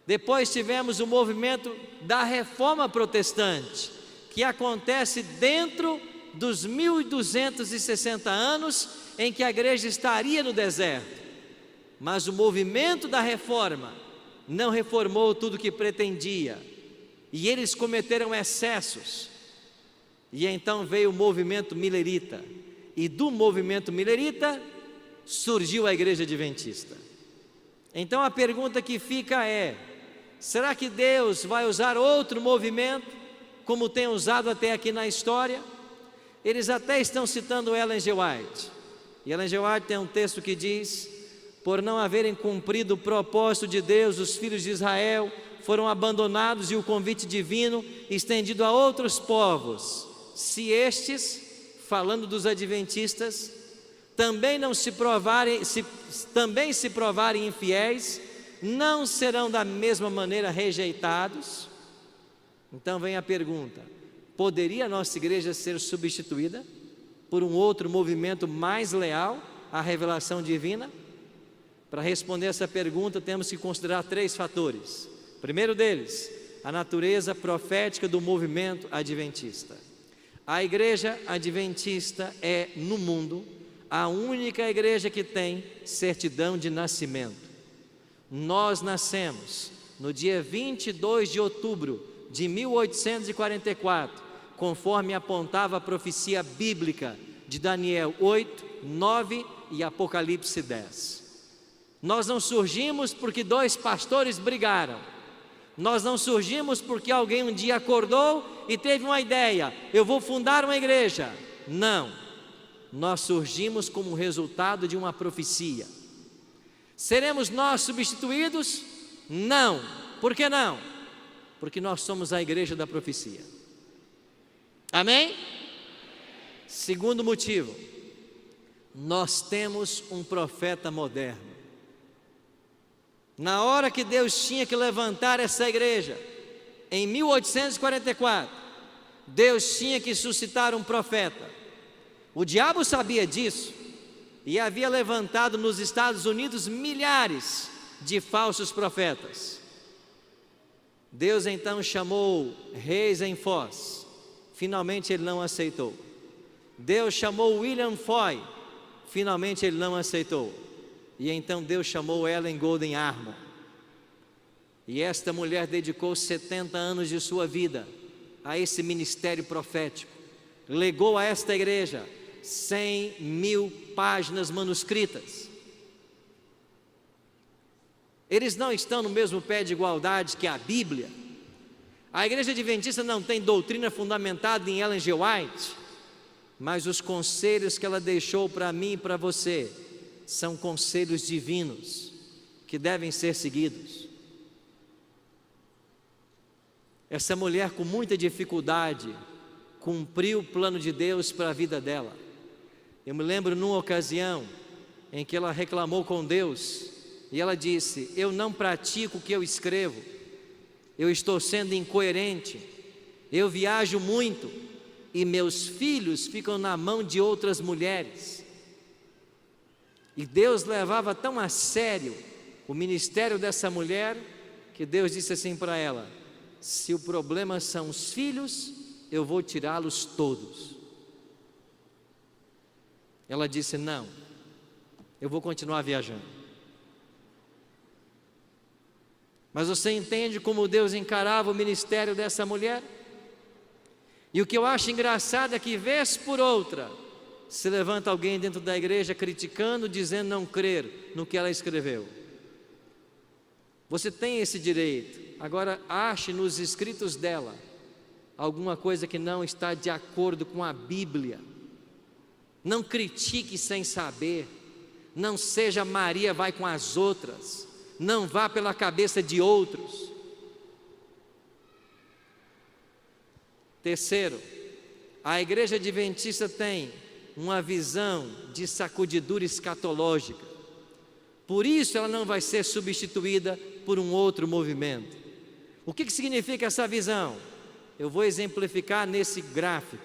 Depois tivemos o movimento da Reforma Protestante, que acontece dentro dos 1260 anos em que a igreja estaria no deserto. Mas o movimento da Reforma não reformou tudo o que pretendia, e eles cometeram excessos. E então veio o movimento milerita, e do movimento milerita surgiu a igreja adventista. Então a pergunta que fica é: será que Deus vai usar outro movimento, como tem usado até aqui na história? Eles até estão citando Ellen G. White. E Ellen G. White tem um texto que diz: por não haverem cumprido o propósito de Deus, os filhos de Israel foram abandonados e o convite divino estendido a outros povos. Se estes, falando dos adventistas, também se provarem infiéis, não serão da mesma maneira rejeitados? Então vem a pergunta: poderia a nossa igreja ser substituída por um outro movimento mais leal à revelação divina? Para responder essa pergunta, temos que considerar 3 fatores. O primeiro deles, a natureza profética do movimento adventista. A igreja adventista é, no mundo, a única igreja que tem certidão de nascimento. Nós nascemos no dia 22 de outubro de 1844, conforme apontava a profecia bíblica de Daniel 8, 9 e Apocalipse 10. Nós não surgimos porque 2 pastores brigaram. Nós não surgimos porque alguém um dia acordou e teve uma ideia: eu vou fundar uma igreja. Não, nós surgimos como resultado de uma profecia. Seremos nós substituídos? Não. Por que não? Porque nós somos a igreja da profecia. Amém? Segundo motivo, nós temos um profeta moderno. Na hora que Deus tinha que levantar essa igreja, em 1844, Deus tinha que suscitar um profeta. O diabo sabia disso e havia levantado nos Estados Unidos milhares de falsos profetas. Deus então chamou Reis em Foz, finalmente ele não aceitou. Deus chamou William Foy, finalmente ele não aceitou. E então Deus chamou Ellen Golden Armour. E esta mulher dedicou 70 anos de sua vida a esse ministério profético. Legou a esta igreja 100.000 páginas manuscritas. Eles não estão no mesmo pé de igualdade que a Bíblia. A igreja adventista não tem doutrina fundamentada em Ellen G. White, mas os conselhos que ela deixou para mim e para você são conselhos divinos que devem ser seguidos. Essa mulher, com muita dificuldade, cumpriu o plano de Deus para a vida dela. Eu me lembro numa ocasião em que ela reclamou com Deus e ela disse: eu não pratico o que eu escrevo, eu estou sendo incoerente, eu viajo muito e meus filhos ficam na mão de outras mulheres. E Deus levava tão a sério o ministério dessa mulher que Deus disse assim para ela: se o problema são os filhos, eu vou tirá-los todos. Ela disse: não, eu vou continuar viajando. Mas você entende como Deus encarava o ministério dessa mulher? E o que eu acho engraçado é que, vez por outra, se levanta alguém dentro da igreja criticando, dizendo não crer no que ela escreveu. Você tem esse direito. Agora, ache nos escritos dela alguma coisa que não está de acordo com a Bíblia. Não critique sem saber. Não seja Maria vai com as outras. Não vá pela cabeça de outros. Terceiro, a igreja adventista tem uma visão de sacudidura escatológica. Por isso ela não vai ser substituída por um outro movimento. O que significa essa visão? Eu vou exemplificar nesse gráfico.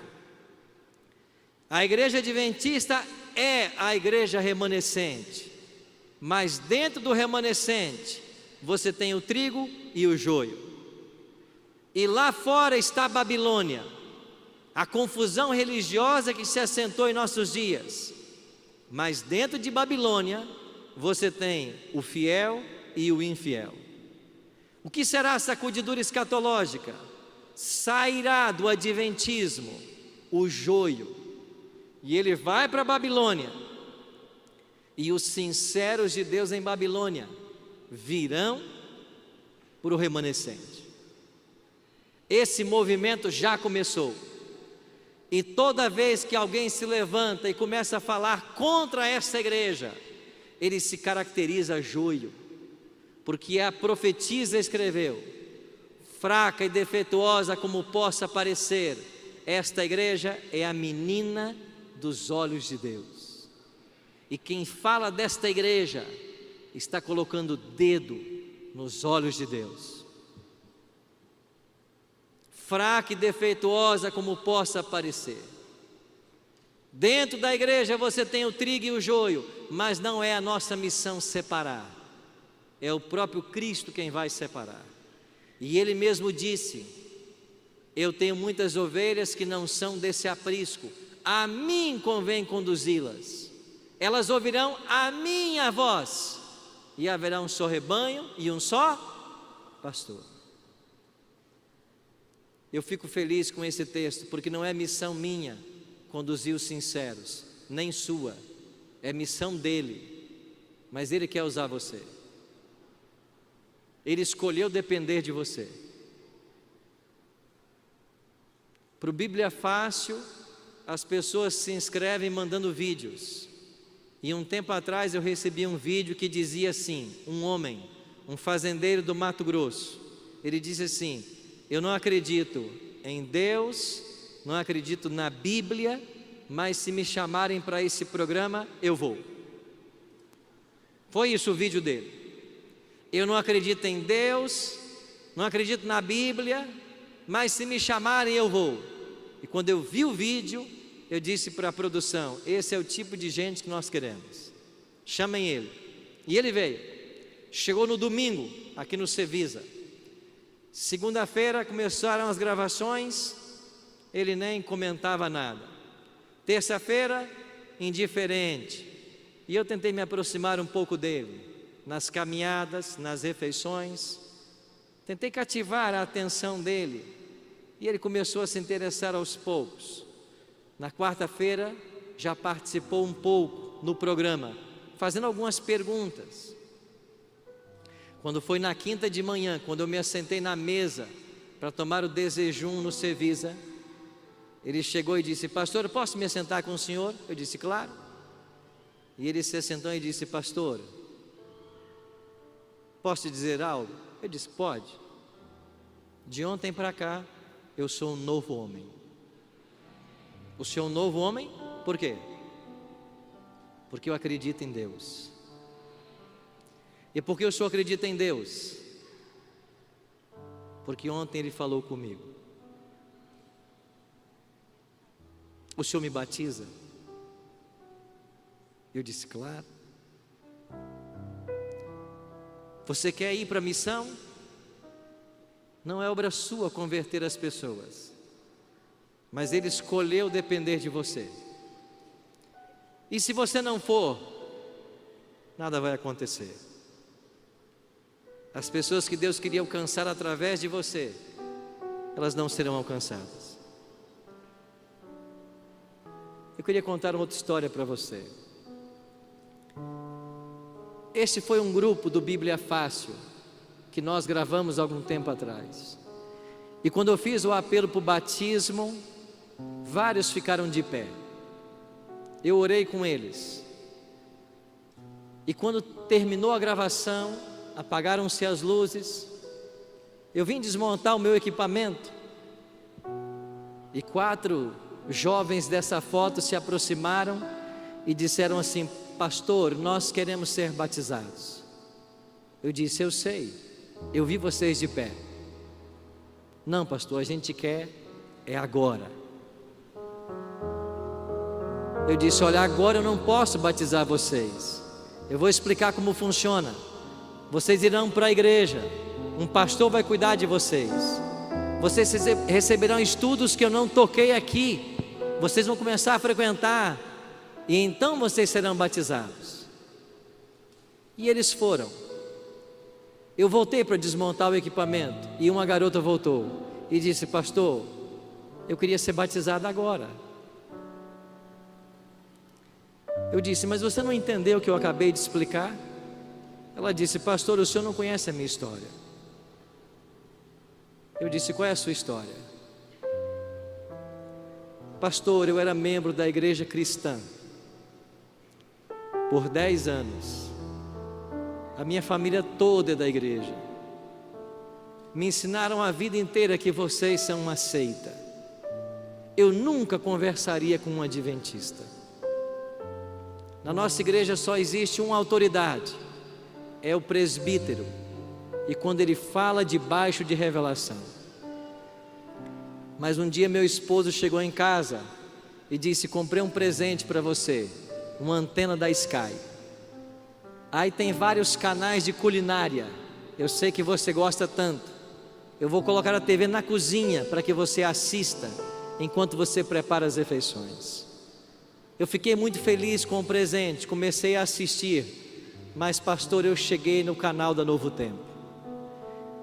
A igreja adventista é a igreja remanescente, mas dentro do remanescente você tem o trigo e o joio. E lá fora está a Babilônia, a confusão religiosa que se assentou em nossos dias. Mas dentro de Babilônia você tem o fiel e o infiel. O que será a sacudidura escatológica? Sairá do adventismo o joio, e ele vai para a Babilônia, e os sinceros de Deus em Babilônia virão para o remanescente. Esse movimento já começou, e toda vez que alguém se levanta e começa a falar contra essa igreja, ele se caracteriza joio, porque a profetisa escreveu: fraca e defeituosa como possa parecer, esta igreja é a menina dos olhos de Deus. E quem fala desta igreja está colocando o dedo nos olhos de Deus. Fraca e defeituosa como possa parecer. Dentro da igreja você tem o trigo e o joio, mas não é a nossa missão separar. É o próprio Cristo quem vai separar. E Ele mesmo disse: eu tenho muitas ovelhas que não são desse aprisco, a mim convém conduzi-las. Elas ouvirão a minha voz, e haverá um só rebanho e um só pastor. Eu fico feliz com esse texto, porque não é missão minha conduzir os sinceros, nem sua, é missão dele, mas Ele quer usar você. Ele escolheu depender de você. Para o Bíblia Fácil, as pessoas se inscrevem mandando vídeos. E um tempo atrás eu recebi um vídeo que dizia assim: um homem, um fazendeiro do Mato Grosso, ele disse assim: eu não acredito em Deus, não acredito na Bíblia, mas se me chamarem para esse programa, eu vou. Foi isso o vídeo dele. Eu não acredito em Deus, não acredito na Bíblia, mas se me chamarem eu vou. E quando eu vi o vídeo, eu disse para a produção: esse é o tipo de gente que nós queremos, chamem ele. E ele veio, chegou no domingo aqui no Cevisa. Segunda-feira começaram as gravações, ele nem comentava nada. Terça-feira, indiferente. E eu tentei me aproximar um pouco dele, nas caminhadas, nas refeições. Tentei cativar a atenção dele, e ele começou a se interessar aos poucos. Na quarta-feira, já participou um pouco no programa, fazendo algumas perguntas. Quando foi na quinta de manhã, quando eu me assentei na mesa para tomar o desjejum no Cevisa, ele chegou e disse: pastor, posso me assentar com o senhor? Eu disse: claro. E ele se assentou e disse: pastor, posso te dizer algo? Eu disse: pode. De ontem para cá, eu sou um novo homem. O senhor é um novo homem? Por quê? Porque eu acredito em Deus. E por que o senhor acredita em Deus? Porque ontem ele falou comigo. O senhor me batiza? Eu disse: claro. Você quer ir para a missão? Não é obra sua converter as pessoas, mas Ele escolheu depender de você. E se você não for, nada vai acontecer. As pessoas que Deus queria alcançar através de você, elas não serão alcançadas. Eu queria contar uma outra história para você. Este foi um grupo do Bíblia Fácil, que nós gravamos há algum tempo atrás. E quando eu fiz o apelo para o batismo, vários ficaram de pé. Eu orei com eles. E quando terminou a gravação, apagaram-se as luzes, eu vim desmontar o meu equipamento, e 4 jovens dessa foto se aproximaram e disseram assim: pastor, nós queremos ser batizados. Eu disse: eu sei, eu vi vocês de pé. Não, pastor, a gente quer é agora. Eu disse: olha, agora eu não posso batizar vocês. Eu vou explicar como funciona. Vocês irão para a igreja, um pastor vai cuidar de vocês. Vocês receberão estudos que eu não toquei aqui. Vocês vão começar a frequentar, e então vocês serão batizados. E eles foram. Eu voltei para desmontar o equipamento, e uma garota voltou e disse: pastor, eu queria ser batizada agora. Eu disse: mas você não entendeu o que eu acabei de explicar? Ela disse: pastor, o senhor não conhece a minha história. Eu disse: qual é a sua história? Pastor, eu era membro da igreja cristã por 10 anos. A minha família toda é da igreja. Me ensinaram a vida inteira que vocês são uma seita. Eu nunca conversaria com um adventista. Na nossa igreja só existe uma autoridade, é o presbítero, e quando ele fala debaixo de revelação. Mas um dia meu esposo chegou em casa e disse: comprei um presente para você, uma antena da Sky. Aí tem vários canais de culinária, eu sei que você gosta tanto. Eu vou colocar a TV na cozinha para que você assista enquanto você prepara as refeições. Eu fiquei muito feliz com o presente, comecei a assistir. Mas pastor, eu cheguei no canal da Novo Tempo,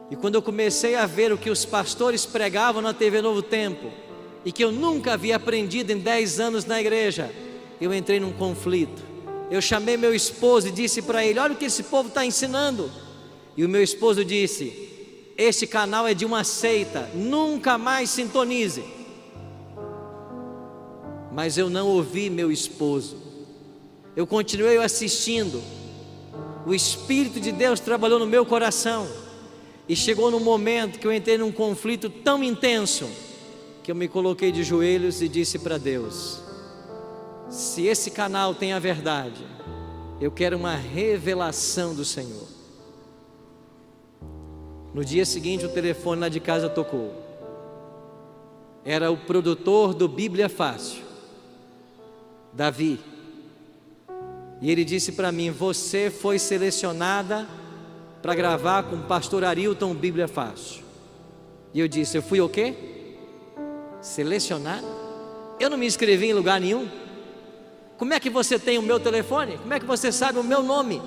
e quando eu comecei a ver o que os pastores pregavam na TV Novo Tempo, e que eu nunca havia aprendido em 10 anos na igreja, eu entrei num conflito. Eu chamei meu esposo e disse para ele: olha o que esse povo está ensinando. E o meu esposo disse: este canal é de uma seita, nunca mais sintonize. Mas eu não ouvi meu esposo, eu continuei assistindo. O Espírito de Deus trabalhou no meu coração, e chegou num momento que eu entrei num conflito tão intenso, que eu me coloquei de joelhos e disse para Deus: se esse canal tem a verdade, eu quero uma revelação do Senhor. No dia seguinte o telefone lá de casa tocou. Era o produtor do Bíblia Fácil, Davi. E ele disse para mim: você foi selecionada para gravar com o pastor Arilton Bíblia Fácil. E eu disse: eu fui o quê? Selecionado? Eu não me inscrevi em lugar nenhum. Como é que você tem o meu telefone? Como é que você sabe o meu nome?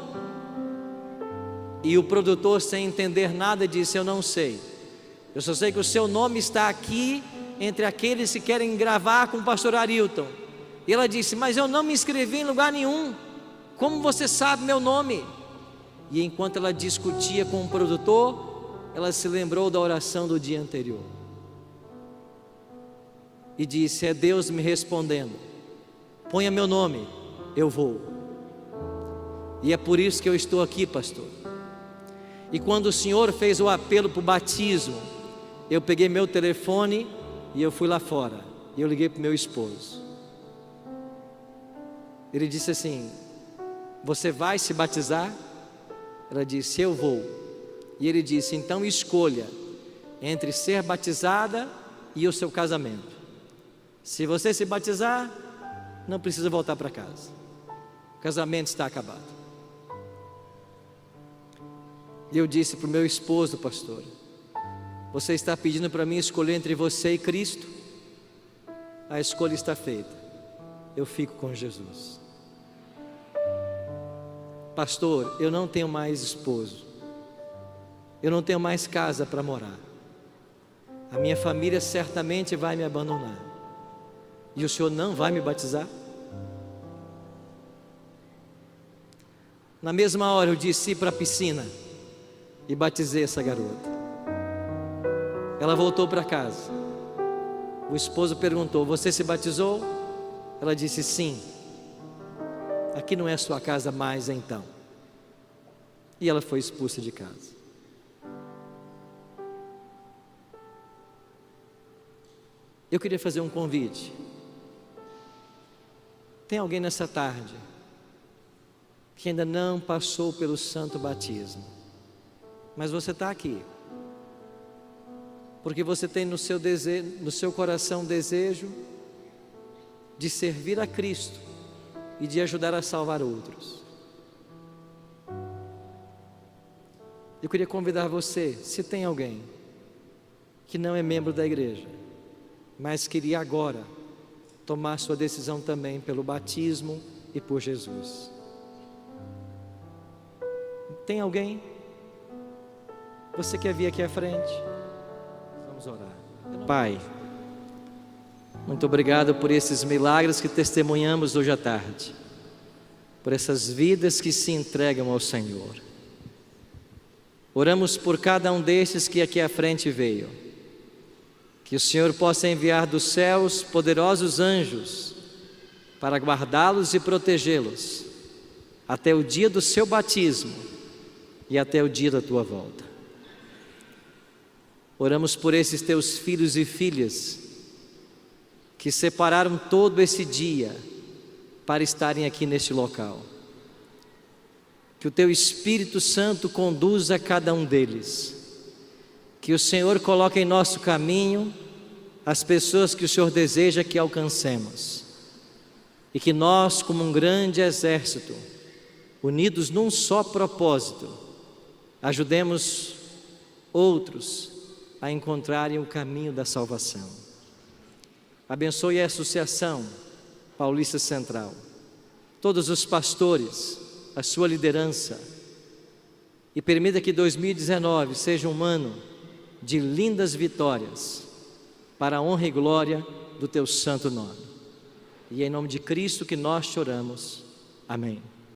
E o produtor, sem entender nada, disse: eu não sei. Eu só sei que o seu nome está aqui entre aqueles que querem gravar com o pastor Arilton. E ela disse: mas eu não me inscrevi em lugar nenhum. Como você sabe meu nome? E enquanto ela discutia com o produtor, ela se lembrou da oração do dia anterior. E disse: é Deus me respondendo. Ponha meu nome, eu vou. E é por isso que eu estou aqui, pastor. E quando o Senhor fez o apelo para o batismo, eu peguei meu telefone e eu fui lá fora. E eu liguei para o meu esposo. Ele disse assim: você vai se batizar? Ela disse: eu vou. E ele disse: então escolha entre ser batizada e o seu casamento. Se você se batizar, não precisa voltar para casa. O casamento está acabado. E eu disse para o meu esposo: pastor, você está pedindo para mim escolher entre você e Cristo? A escolha está feita. Eu fico com Jesus. Pastor, eu não tenho mais esposo. Eu não tenho mais casa para morar. A minha família certamente vai me abandonar. E o senhor não vai me batizar? Na mesma hora eu desci para a piscina e batizei essa garota. Ela voltou para casa. O esposo perguntou: você se batizou? Ela disse: sim. Aqui não é sua casa mais então. E ela foi expulsa de casa. Eu queria fazer um convite. Tem alguém nessa tarde que ainda não passou pelo santo batismo, mas você está aqui porque você tem no seu coração desejo de servir a Cristo e de ajudar a salvar outros. Eu queria convidar você, se tem alguém que não é membro da igreja, mas queria agora tomar sua decisão também pelo batismo e por Jesus. Tem alguém? Você quer vir aqui à frente? Vamos orar. Pai, muito obrigado por esses milagres que testemunhamos hoje à tarde, por essas vidas que se entregam ao Senhor. Oramos por cada um destes que aqui à frente veio, que o Senhor possa enviar dos céus poderosos anjos para guardá-los e protegê-los até o dia do seu batismo e até o dia da tua volta. Oramos por esses teus filhos e filhas que separaram todo esse dia para estarem aqui neste local. Que o teu Espírito Santo conduza cada um deles. Que o Senhor coloque em nosso caminho as pessoas que o Senhor deseja que alcancemos. E que nós, como um grande exército, unidos num só propósito, ajudemos outros a encontrarem o caminho da salvação. Abençoe a Associação Paulista Central, todos os pastores, a sua liderança, e permita que 2019 seja um ano de lindas vitórias, para a honra e glória do teu santo nome. E é em nome de Cristo que nós te oramos. Amém.